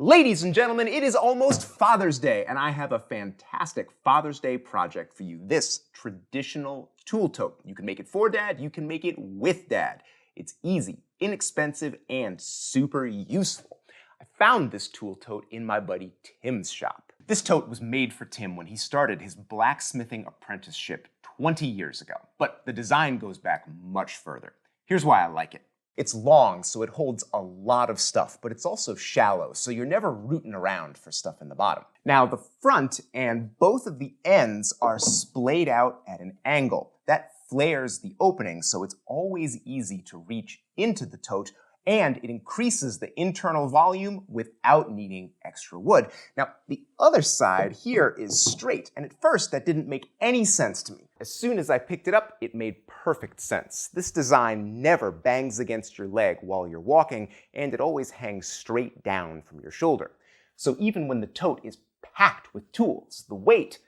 Ladies and gentlemen, it is almost Father's Day, and I have a fantastic Father's Day project for you. This traditional tool tote. You can make it for Dad, you can make it with Dad. It's easy, inexpensive, and super useful. I found this tool tote in my buddy Tim's shop. This tote was made for Tim when he started his blacksmithing apprenticeship 20 years ago, but the design goes back much further. Here's why I like it. It's long, so it holds a lot of stuff, but it's also shallow, so you're never rooting around for stuff in the bottom. Now, the front and both of the ends are splayed out at an angle. That flares the opening, so it's always easy to reach into the tote, and it increases the internal volume without needing extra wood. Now, the other side here is straight, and at first that didn't make any sense to me. As soon as I picked it up, it made perfect sense. This design never bangs against your leg while you're walking, and it always hangs straight down from your shoulder. So even when the tote is packed with tools, the weight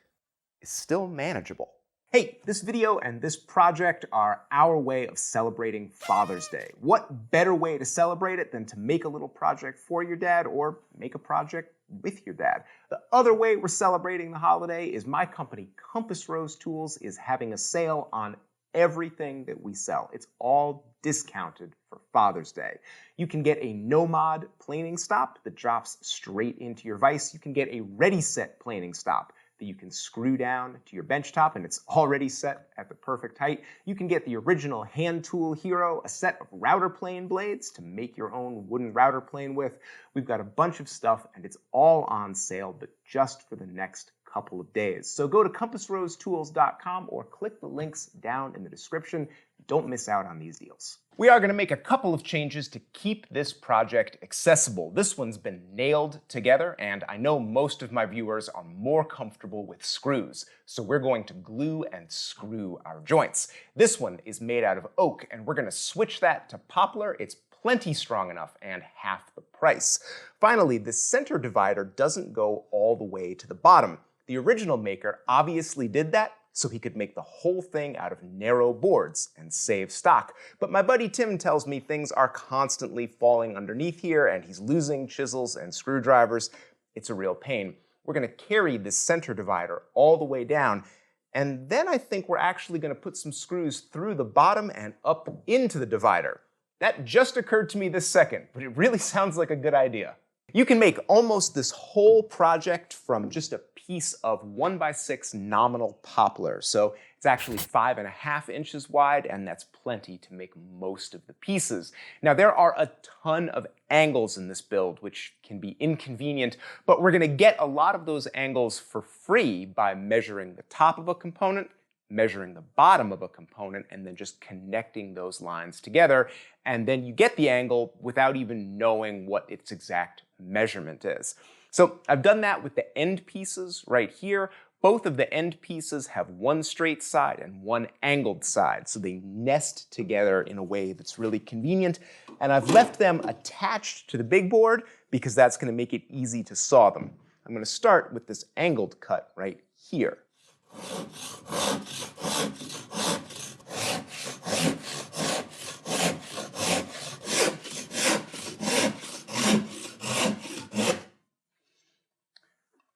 is still manageable. Hey, this video and this project are our way of celebrating Father's Day. What better way to celebrate it than to make a little project for your dad or make a project with your dad? The other way we're celebrating the holiday is my company, Compass Rose Tools, is having a sale on everything that we sell. It's all discounted for Father's Day. You can get a no-mod planing stop that drops straight into your vise. You can get a ready-set planing stop that you can screw down to your bench top and it's already set at the perfect height. You can get the original Hand Tool Hero, a set of router plane blades to make your own wooden router plane with. We've got a bunch of stuff and it's all on sale, but just for the next couple of days. So go to compassrosetools.com or click the links down in the description. Don't miss out on these deals. We are going to make a couple of changes to keep this project accessible. This one's been nailed together, and I know most of my viewers are more comfortable with screws, so we're going to glue and screw our joints. This one is made out of oak, and we're going to switch that to poplar. It's plenty strong enough and half the price. Finally, the center divider doesn't go all the way to the bottom. The original maker obviously did that so he could make the whole thing out of narrow boards and save stock. But my buddy Tim tells me things are constantly falling underneath here and he's losing chisels and screwdrivers. It's a real pain. We're going to carry this center divider all the way down, and then I think we're actually going to put some screws through the bottom and up into the divider. That just occurred to me this second, but it really sounds like a good idea. You can make almost this whole project from just a piece of 1x6 nominal poplar. So it's actually 5.5 inches wide, and that's plenty to make most of the pieces. Now, there are a ton of angles in this build, which can be inconvenient, but we're going to get a lot of those angles for free by measuring the top of a component, measuring the bottom of a component, and then just connecting those lines together. And then you get the angle without even knowing what its exact measurement is. So I've done that with the end pieces right here. Both of the end pieces have one straight side and one angled side, so they nest together in a way that's really convenient. And I've left them attached to the big board because that's going to make it easy to saw them. I'm going to start with this angled cut right here.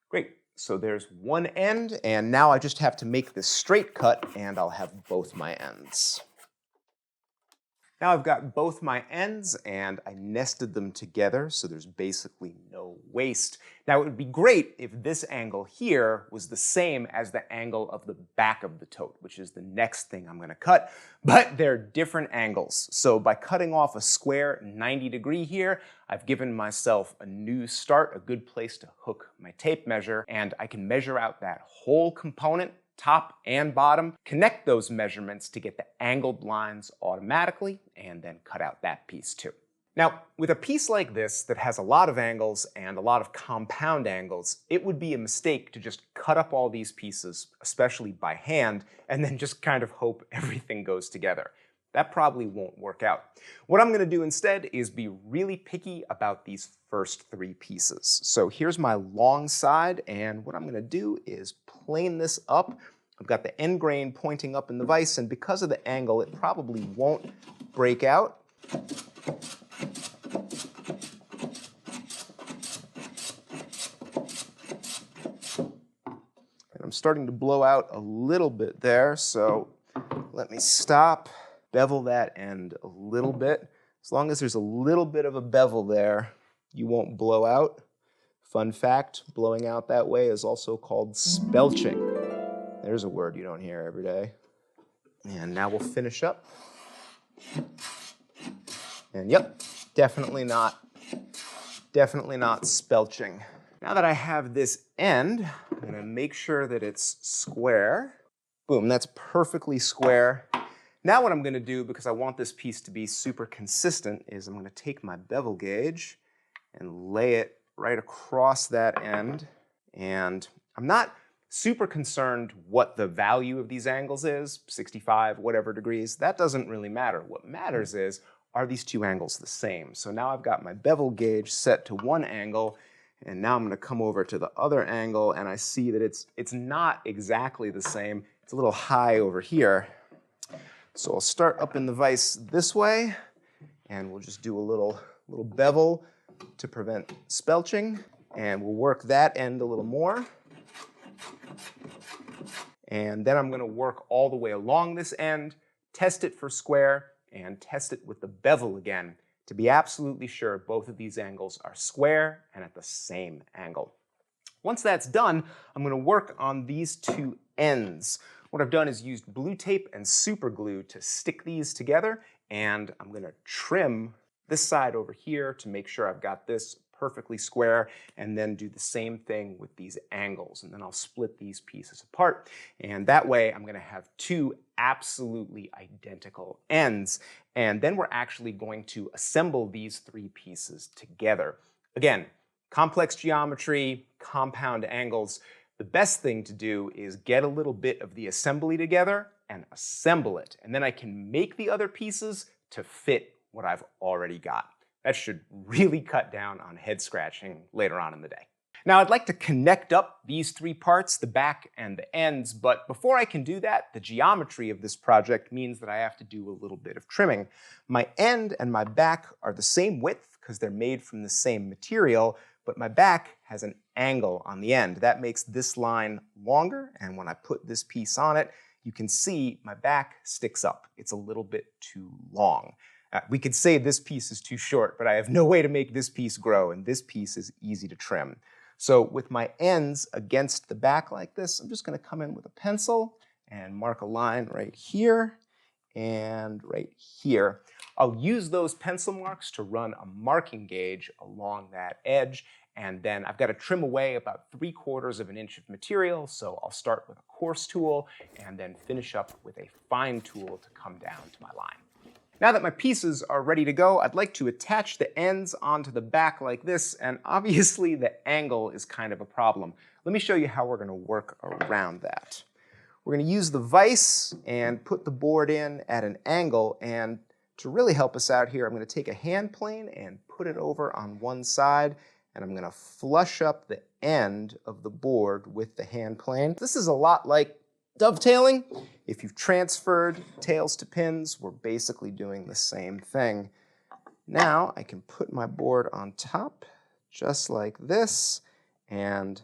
Great, so there's one end, and now I just have to make this straight cut, and I'll have both my ends. Now I've got both my ends, and I nested them together, so there's basically no waste. Now it would be great if this angle here was the same as the angle of the back of the tote, which is the next thing I'm going to cut, but they're different angles. So by cutting off a square 90-degree here, I've given myself a new start, a good place to hook my tape measure, and I can measure out that whole component, top and bottom, connect those measurements to get the angled lines automatically, and then cut out that piece too. Now, with a piece like this that has a lot of angles and a lot of compound angles, it would be a mistake to just cut up all these pieces, especially by hand, and then just kind of hope everything goes together. That probably won't work out. What I'm going to do instead is be really picky about these first three pieces. So here's my long side, and what I'm going to do is plane this up. I've got the end grain pointing up in the vise, and because of the angle, it probably won't break out. I'm starting to blow out a little bit there, so let me stop, bevel that end a little bit. As long as there's a little bit of a bevel there, you won't blow out. Fun fact, blowing out that way is also called spelching. There's a word you don't hear every day. And now we'll finish up. And yep, definitely not spelching. Now that I have this end, I'm going to make sure that it's square. Boom, that's perfectly square. Now what I'm going to do, because I want this piece to be super consistent, is I'm going to take my bevel gauge and lay it right across that end. And I'm not super concerned what the value of these angles is, 65, whatever degrees. That doesn't really matter. What matters is, are these two angles the same? So now I've got my bevel gauge set to one angle, and now I'm going to come over to the other angle, and I see that it's not exactly the same. It's a little high over here. So I'll start up in the vise this way, and we'll just do a little bevel to prevent spelching, and we'll work that end a little more. And then I'm going to work all the way along this end, test it for square, and test it with the bevel again to be absolutely sure both of these angles are square and at the same angle. Once that's done, I'm going to work on these two ends. What I've done is used blue tape and super glue to stick these together, and I'm going to trim this side over here to make sure I've got this perfectly square, and then do the same thing with these angles. And then I'll split these pieces apart, and that way I'm going to have two absolutely identical ends. And then we're actually going to assemble these three pieces together. Again, complex geometry, compound angles. The best thing to do is get a little bit of the assembly together and assemble it. And then I can make the other pieces to fit what I've already got. That should really cut down on head scratching later on in the day. Now I'd like to connect up these three parts, the back and the ends, but before I can do that, the geometry of this project means that I have to do a little bit of trimming. My end and my back are the same width because they're made from the same material, but my back has an angle on the end. That makes this line longer, and when I put this piece on it, you can see my back sticks up. It's a little bit too long. We could say this piece is too short, but I have no way to make this piece grow, and this piece is easy to trim. So with my ends against the back like this, I'm just going to come in with a pencil and mark a line right here and right here. I'll use those pencil marks to run a marking gauge along that edge, and then I've got to trim away about 3/4 of an inch of material, so I'll start with a coarse tool and then finish up with a fine tool to come down to my line. Now that my pieces are ready to go, I'd like to attach the ends onto the back like this, and obviously the angle is kind of a problem. Let me show you how we're going to work around that. We're going to use the vise and put the board in at an angle, and to really help us out here, I'm going to take a hand plane and put it over on one side, and I'm going to flush up the end of the board with the hand plane. This is a lot like dovetailing. If you've transferred tails to pins, we're basically doing the same thing. Now I can put my board on top just like this, and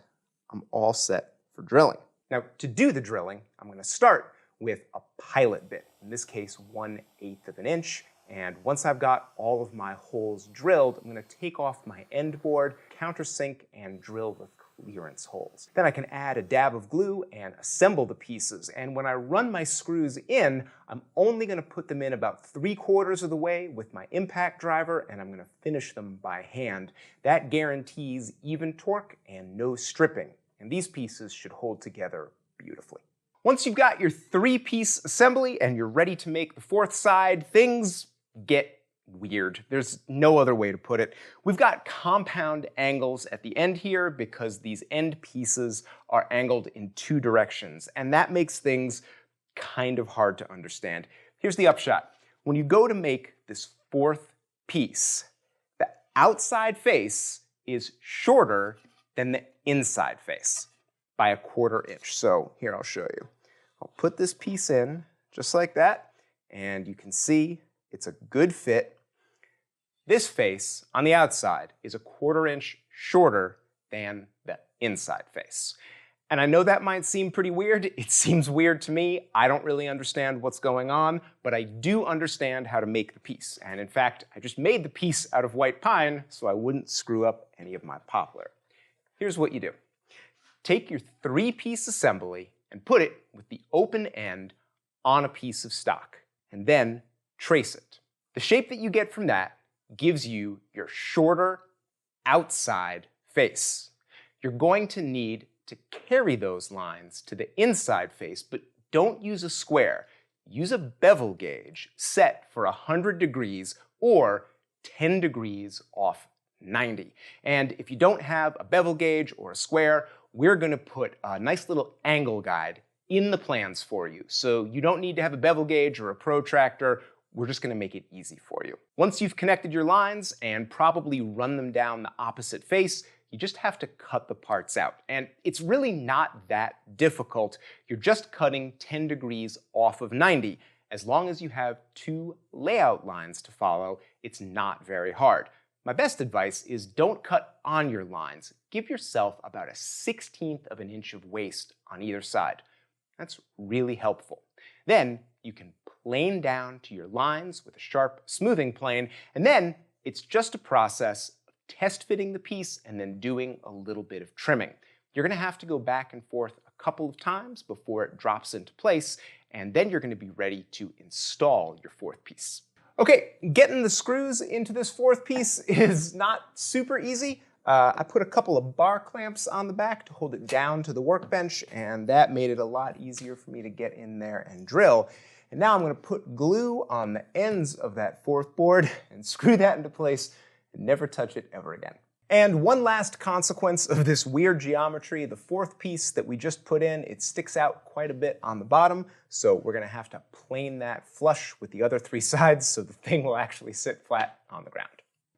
I'm all set for drilling. Now to do the drilling, I'm going to start with a pilot bit, in this case 1/8 of an inch, and once I've got all of my holes drilled, I'm going to take off my end board, countersink, and drill the clearance holes. Then I can add a dab of glue and assemble the pieces, and when I run my screws in, I'm only going to put them in about 3/4 of the way with my impact driver, and I'm going to finish them by hand. That guarantees even torque and no stripping, and these pieces should hold together beautifully. Once you've got your 3-piece assembly and you're ready to make the 4th side, things get weird. There's no other way to put it. We've got compound angles at the end here because these end pieces are angled in 2 directions, and that makes things kind of hard to understand. Here's the upshot. When you go to make this 4th piece, the outside face is shorter than the inside face by 1/4 inch. So here, I'll show you. I'll put this piece in just like that, and you can see it's a good fit. This face on the outside is 1/4 inch shorter than the inside face. And I know that might seem pretty weird. It seems weird to me. I don't really understand what's going on, but I do understand how to make the piece. And in fact, I just made the piece out of white pine so I wouldn't screw up any of my poplar. Here's what you do. Take your 3-piece assembly and put it with the open end on a piece of stock, and then trace it. The shape that you get from that gives you your shorter outside face. You're going to need to carry those lines to the inside face, but don't use a square. Use a bevel gauge set for 100 degrees or 10 degrees off 90. And if you don't have a bevel gauge or a square, we're going to put a nice little angle guide in the plans for you. So you don't need to have a bevel gauge or a protractor. We're just going to make it easy for you. Once you've connected your lines and probably run them down the opposite face, you just have to cut the parts out. And it's really not that difficult. You're just cutting 10 degrees off of 90. As long as you have 2 layout lines to follow, it's not very hard. My best advice is don't cut on your lines. Give yourself about a 1/16 of an inch of waste on either side. That's really helpful. Then you can plane down to your lines with a sharp smoothing plane, and then it's just a process of test fitting the piece and then doing a little bit of trimming. You're going to have to go back and forth a couple of times before it drops into place, and then you're going to be ready to install your 4th piece. Okay, getting the screws into this 4th piece is not super easy. I put a couple of bar clamps on the back to hold it down to the workbench, and that made it a lot easier for me to get in there and drill. And now I'm going to put glue on the ends of that 4th board and screw that into place and never touch it ever again. And one last consequence of this weird geometry, the 4th piece that we just put in, it sticks out quite a bit on the bottom, so we're going to have to plane that flush with the other 3 sides so the thing will actually sit flat on the ground.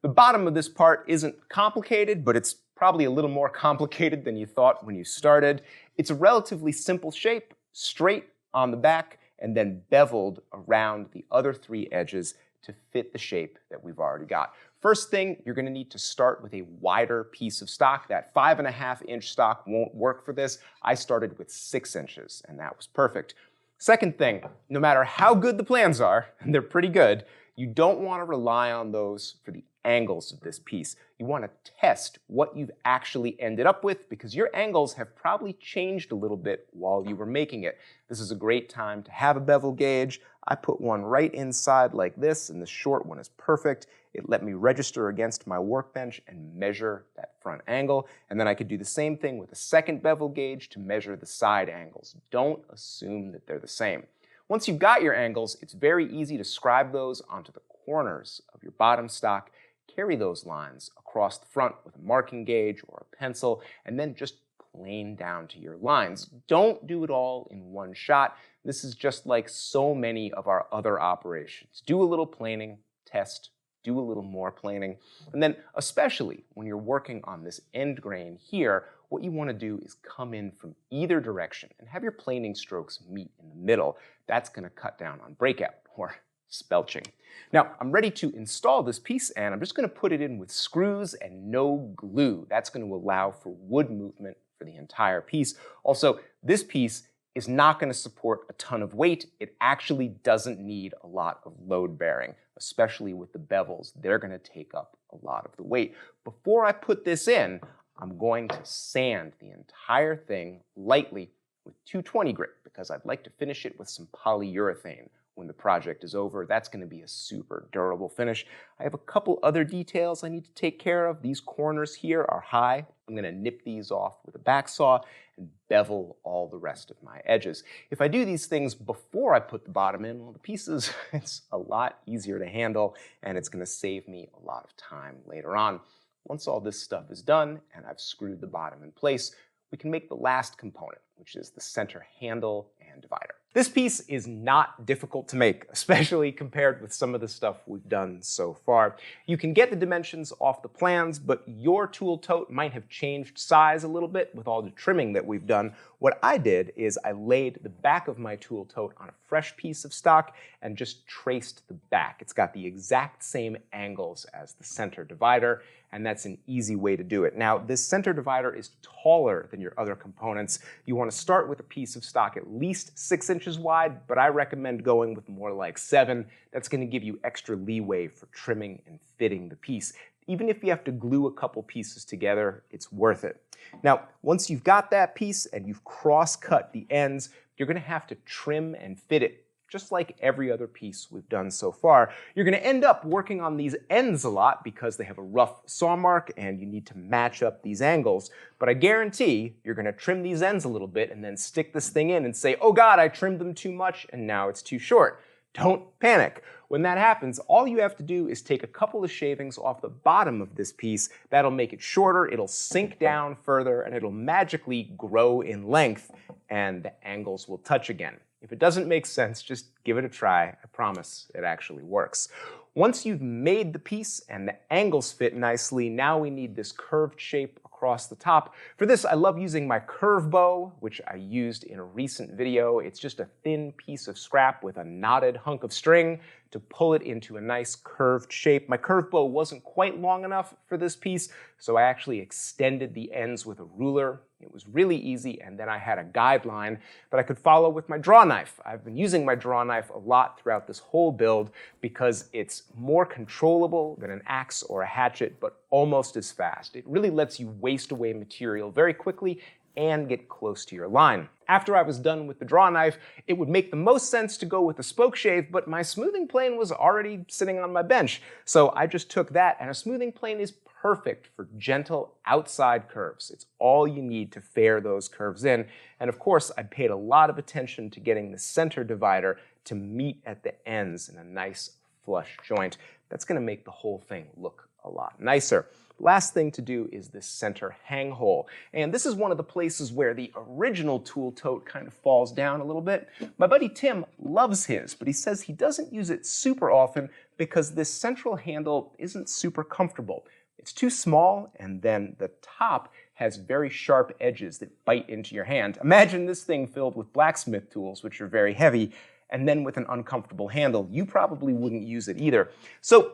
The bottom of this part isn't complicated, but it's probably a little more complicated than you thought when you started. It's a relatively simple shape, straight on the back, and then beveled around the other 3 edges to fit the shape that we've already got. First thing, you're going to need to start with a wider piece of stock. That 5.5-inch stock won't work for this. I started with 6 inches, and that was perfect. Second thing, no matter how good the plans are, and they're pretty good, you don't want to rely on those for the angles of this piece. You want to test what you've actually ended up with because your angles have probably changed a little bit while you were making it. This is a great time to have a bevel gauge. I put one right inside like this, and the short one is perfect. It let me register against my workbench and measure that front angle. And then I could do the same thing with a second bevel gauge to measure the side angles. Don't assume that they're the same. Once you've got your angles, it's very easy to scribe those onto the corners of your bottom stock. Carry those lines across the front with a marking gauge or a pencil, and then just plane down to your lines. Don't do it all in one shot. This is just like so many of our other operations. Do a little planing, test, do a little more planing, and then especially when you're working on this end grain here, what you want to do is come in from either direction and have your planing strokes meet in the middle. That's going to cut down on breakout or spelching. Now, I'm ready to install this piece, and I'm just going to put it in with screws and no glue. That's going to allow for wood movement for the entire piece. Also, this piece is not going to support a ton of weight. It actually doesn't need a lot of load bearing, especially with the bevels. They're going to take up a lot of the weight. Before I put this in, I'm going to sand the entire thing lightly with 220 grit because I'd like to finish it with some polyurethane. When the project is over, that's going to be a super durable finish. I have a couple other details I need to take care of. These corners here are high. I'm going to nip these off with a back saw and bevel all the rest of my edges. If I do these things before I put the bottom in, well, the pieces, it's a lot easier to handle, and it's going to save me a lot of time later on. Once all this stuff is done and I've screwed the bottom in place, we can make the last component, which is the center handle and divider. This piece is not difficult to make, especially compared with some of the stuff we've done so far. You can get the dimensions off the plans, but your tool tote might have changed size a little bit with all the trimming that we've done. What I did is I laid the back of my tool tote on a fresh piece of stock and just traced the back. It's got the exact same angles as the center divider, and that's an easy way to do it. Now, this center divider is taller than your other components. You want to start with a piece of stock at least 6 inches wide, but I recommend going with more like 7. That's going to give you extra leeway for trimming and fitting the piece. Even if you have to glue a couple pieces together, it's worth it. Now, once you've got that piece and you've cross-cut the ends, you're going to have to trim and fit it, just like every other piece we've done so far. You're going to end up working on these ends a lot because they have a rough saw mark and you need to match up these angles. But I guarantee you're going to trim these ends a little bit and then stick this thing in and say, oh God, I trimmed them too much and now it's too short. Don't panic. When that happens, all you have to do is take a couple of shavings off the bottom of this piece. That'll make it shorter, it'll sink down further, and it'll magically grow in length, and the angles will touch again. If it doesn't make sense, just give it a try. I promise it actually works. Once you've made the piece and the angles fit nicely, now we need this curved shape across the top. For this, I love using my curve bow, which I used in a recent video. It's just a thin piece of scrap with a knotted hunk of string to pull it into a nice curved shape. My curve bow wasn't quite long enough for this piece, so I actually extended the ends with a ruler. It was really easy, and then I had a guideline that I could follow with my draw knife. I've been using my draw knife a lot throughout this whole build because it's more controllable than an axe or a hatchet, but almost as fast. It really lets you waste away material very quickly and get close to your line. After I was done with the draw knife, it would make the most sense to go with a spoke shave, but my smoothing plane was already sitting on my bench. So I just took that, and a smoothing plane is perfect for gentle outside curves. It's all you need to fair those curves in. And of course, I paid a lot of attention to getting the center divider to meet at the ends in a nice flush joint. That's going to make the whole thing look a lot nicer. Last thing to do is this center hang hole. And this is one of the places where the original tool tote kind of falls down a little bit. My buddy Tim loves his, but he says he doesn't use it super often because this central handle isn't super comfortable. It's too small, and then the top has very sharp edges that bite into your hand. Imagine this thing filled with blacksmith tools, which are very heavy, and then with an uncomfortable handle. You probably wouldn't use it either. So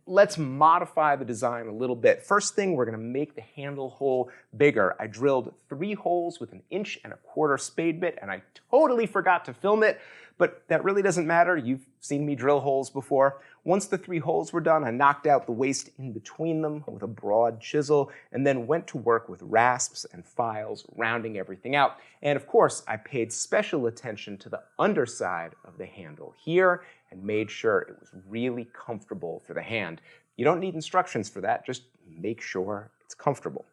let's modify the design a little bit. First thing, we're going to make the handle hole bigger. I drilled 3 holes with an 1.25 inch spade bit, and I totally forgot to film it, but that really doesn't matter. You've seen me drill holes before. Once the 3 holes were done, I knocked out the waste in between them with a broad chisel and then went to work with rasps and files, rounding everything out. And of course, I paid special attention to the underside of the handle here and made sure it was really comfortable for the hand. You don't need instructions for that, just make sure it's comfortable.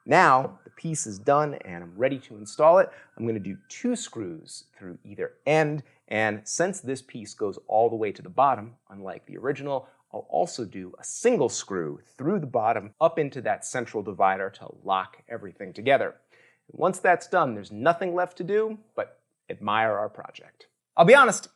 Now, the piece is done and I'm ready to install it. I'm going to do 2 screws through either end, and since this piece goes all the way to the bottom, unlike the original, I'll also do a single screw through the bottom up into that central divider to lock everything together. And once that's done, there's nothing left to do but admire our project. I'll be honest,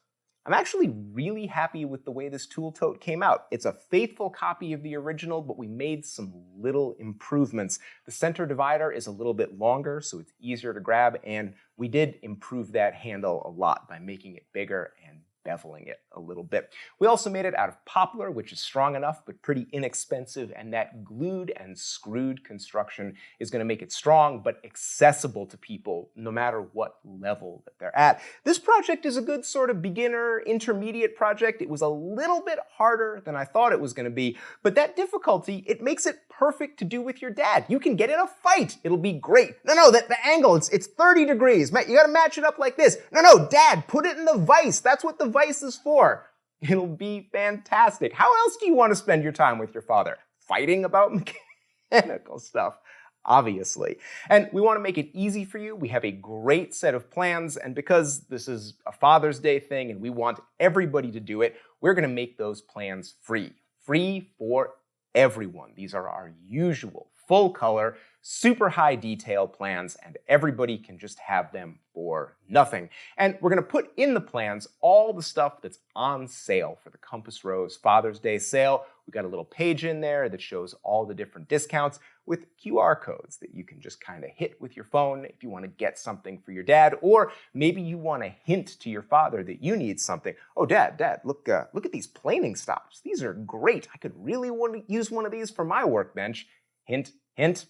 I'm actually really happy with the way this tool tote came out. It's a faithful copy of the original, but we made some little improvements. The center divider is a little bit longer, so it's easier to grab, and we did improve that handle a lot by making it bigger and beveling it a little bit. We also made it out of poplar, which is strong enough but pretty inexpensive, and that glued and screwed construction is going to make it strong but accessible to people no matter what level that they're at. This project is a good sort of beginner, intermediate project. It was a little bit harder than I thought it was going to be, but that difficulty, it makes it perfect to do with your dad. You can get in a fight. It'll be great. No, the angle, it's 30 degrees. You got to match it up like this. No, Dad, put it in the vise. That's what the vise is for. It'll be fantastic. How else do you want to spend your time with your father? Fighting about mechanical stuff, obviously. And we want to make it easy for you. We have a great set of plans, and because this is a Father's Day thing and we want everybody to do it, we're going to make those plans free. Free for everyone. These are our usual full color, super high detail plans, and everybody can just have them for nothing. And we're going to put in the plans all the stuff that's on sale for the Compass Rose Father's Day sale. We've got a little page in there that shows all the different discounts with QR codes that you can just kind of hit with your phone if you want to get something for your dad, or maybe you want to hint to your father that you need something. Oh, Dad, look at these planing stops. These are great. I could really want to use one of these for my workbench. Hint, hint.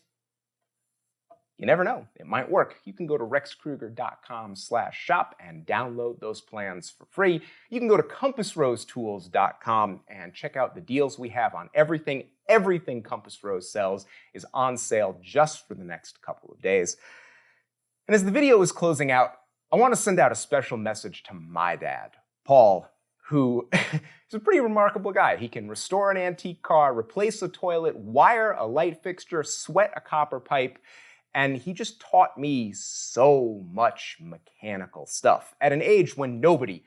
You never know, it might work. You can go to rexkrueger.com/shop and download those plans for free. You can go to compassrosetools.com and check out the deals we have on everything. Everything Compass Rose sells is on sale just for the next couple of days. And as the video is closing out, I want to send out a special message to my dad, Paul, who is a pretty remarkable guy. He can restore an antique car, replace a toilet, wire a light fixture, sweat a copper pipe, and he just taught me so much mechanical stuff at an age when nobody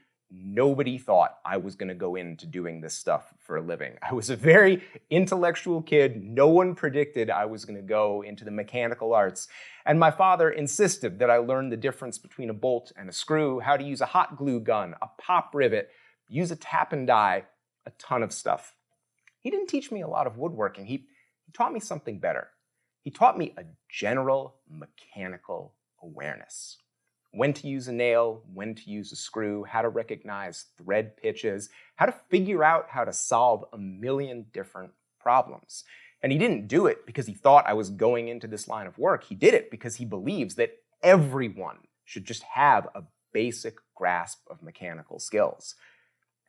thought I was going to go into doing this stuff for a living. I was a very intellectual kid. No one predicted I was going to go into the mechanical arts. And my father insisted that I learn the difference between a bolt and a screw, how to use a hot glue gun, a pop rivet, use a tap and die, a ton of stuff. He didn't teach me a lot of woodworking. He taught me something better. He taught me a general mechanical awareness. When to use a nail, when to use a screw, how to recognize thread pitches, how to figure out how to solve a million different problems. And he didn't do it because he thought I was going into this line of work. He did it because he believes that everyone should just have a basic grasp of mechanical skills.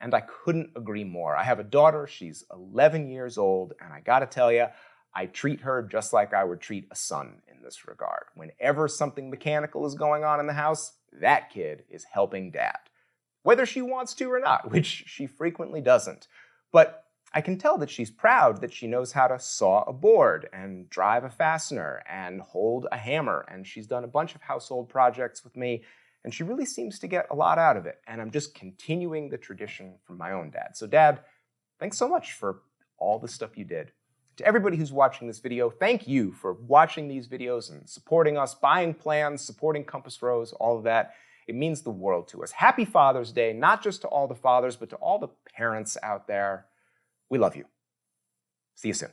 And I couldn't agree more. I have a daughter, she's 11 years old, and I gotta tell you, I treat her just like I would treat a son in this regard. Whenever something mechanical is going on in the house, that kid is helping Dad. Whether she wants to or not, which she frequently doesn't. But I can tell that she's proud that she knows how to saw a board and drive a fastener and hold a hammer. And she's done a bunch of household projects with me, and she really seems to get a lot out of it. And I'm just continuing the tradition from my own dad. So Dad, thanks so much for all the stuff you did. To everybody who's watching this video, thank you for watching these videos and supporting us, buying plans, supporting Compass Rose, all of that. It means the world to us. Happy Father's Day, not just to all the fathers, but to all the parents out there. We love you. See you soon.